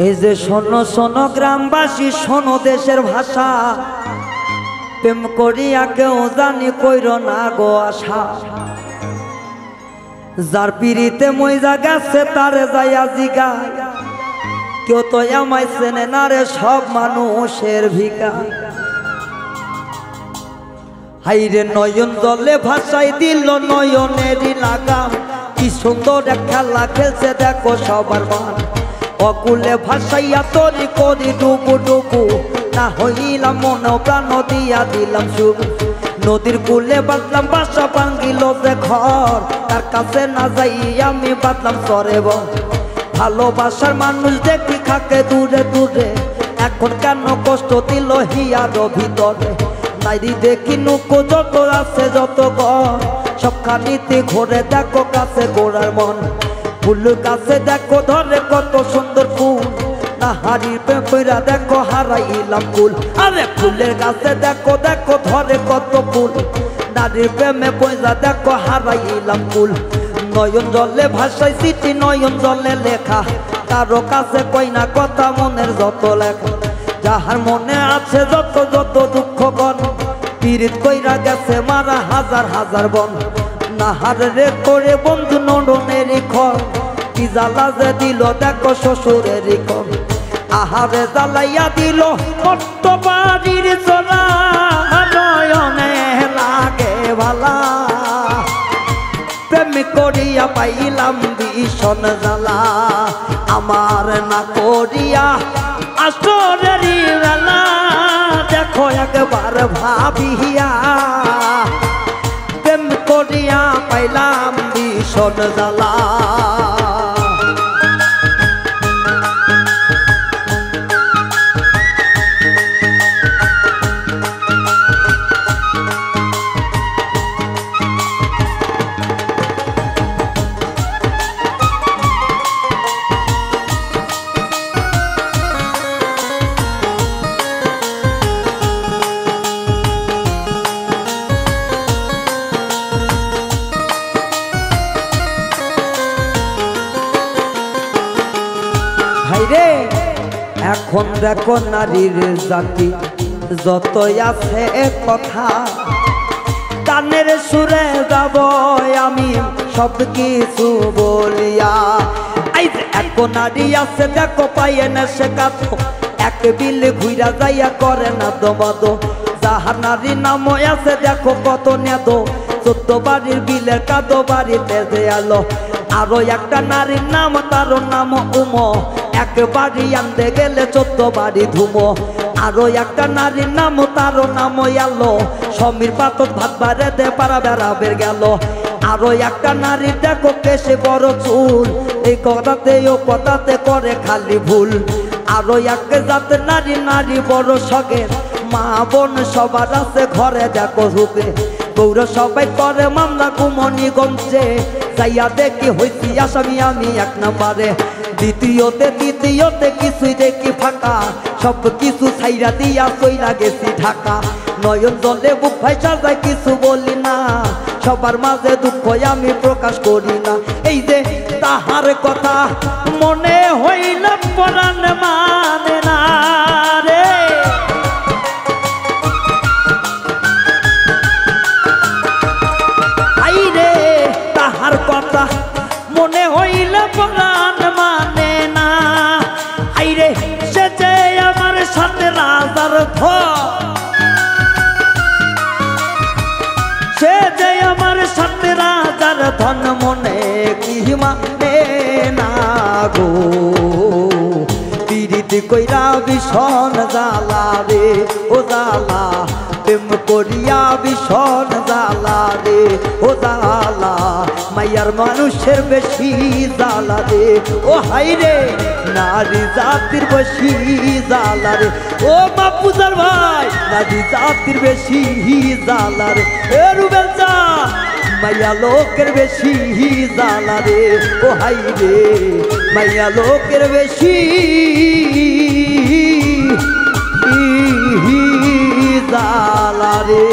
এই যে শোনো শোনো গ্রামবাসী, শোনো দেশের ভাষা, প্রেম করিয়া কেউ জানি কইর না গো আশা। যার পিড়িতে মইজা গেছে তারে যাইয়া জিগা, কেউ তো আমায় চেনে না রে, সব মানুষের ভিকা। হাইরে নয়ন জলে ভাষাই দিল নয়নেরই লাগাম, কি সুন্দর এক খেলা খেলছে দেখো সবার মান। অকুলে ভাসাইয়া তরি করি ডুবু ডুবু, না হইলাম মন প্রাণ দিয়া দিলাম সুখ। নদীর কূলে বাঁধলাম বাসা, ভাঙ্গিল যে ঘর, তার কাছে না যাই আমি বাঁধলাম সরে বর। ভালোবাসার মানুষ দেখি খাকে দূরে দূরে, এখন কেন কষ্ট দিল হিয়ার ভিতরে। নাইরি দেখি নুকো যত আছে যত ঘর, সবখানিতে ঘুরে দেখো কাছে গোড়ার মন। ফুল কাছে দেখো ধরে কত সুন্দর ফুল, না হারির পেপরা দেখো হারাইলাম ফুল। আরে ফুলের কাছে দেখো দেখো ধরে কত ফুল, নারীর প্রেমে পয়সা দেখো হারাইলাম ফুল। নয়ন জলে ভাষায় চিঠি নয়ন জলে লেখা, কারো কাছে কই না কথা মনের যত লেখা। যাহার মনে আছে যত যত দুঃখ গণ, পীড়িত কইরা গেছে মারা হাজার হাজার বন। নাহার রে করে বন্ধু নডনেরই খর, কি জ্বালা যে দিল দেখো শ্বশুরেরই কর। আহারে জ্বালাইয়া দিল কত বাড়ির চলা, নয়নে লাগে ভালা। প্রেম করিয়া পাইলাম ভীষণ জ্বালা, আমার না করিয়া আসরেরই বেলা। দেখো একবার ভাবিয়া, প্রেম করিয়া পাইলাম ভীষণ জ্বালা। ভাইরে এখন দেখো নারীর জাতি যতই আছে কথা, গানের সুরে যাব আমি সব কিছু বলিয়া। এখন নারী আছে দেখো পাইয়ে না সে কাতো, এক বিলে ঘুরা যাইয়া করে না দমাদ। যাহার নারীর নাম আছে দেখো কত নেদ, 14 বাড়ির বিলের কাদো বাড়িতে যে আলো। আরো একটা নারীর নাম তার নাম উমো, একবারই আনতে গেলে 14 বাড়ি ধুমো। আরো একটা নারীর নাম তার নাম আলো, সমীর পাতক ভাত বাড়ে দে পারা বেড়াবের গেল। আরো একটা নারীর দেখো কেশে বড় চুল, এই কথাতে ও কথাতে করে খালি ভুল। আরো এক জাতের নারী নারী বড় সগের, মা বোন সবার আছে ঘরে দেখো রূপে। গৌর সবাই করে মামলা কুমনিগঞ্জে, যাইয়া দেখি হইছি আসামি আমি 1 নম্বরে। দ্বিতীয়তে কিছুই দেখি ফাঁকা, সব কিছু ছাইরা দিয়া চইলা গেছি ঢাকা। নয়ন জলে বুক ভাইসা যায় কিছু বলি না, সবার মাঝে দুঃখ আমি প্রকাশ করি না। এই যে তাহার কথা মনে হইল পরাণ মানে না রে। আইরে তাহার কথা মনে হইল পরাণ মানে না। আইরে সে যে আমার সাথে রাজার ধন, সে যে আমার সাথে রাজার ধন, মনে কি মানে না গো। পিরিতি কইরা ভীষণ জ্বালা রে ও জ্বালা, প্রেম করিয়া ভীষণ জ্বালা রে ও জ্বালা। মাইয়ার মানুষের বেশি জ্বালা রে ও হাইরে, নারী জাতির বেশি জ্বালা রে ও বাপুজার ভাই। নারী জাতির বেশি জ্বালা রে এ রুবেল চা, মাইয়া লোকের বেশি জ্বালা রে ও হাইরে, মাইয়া লোকের বেশি জ্বালা রে।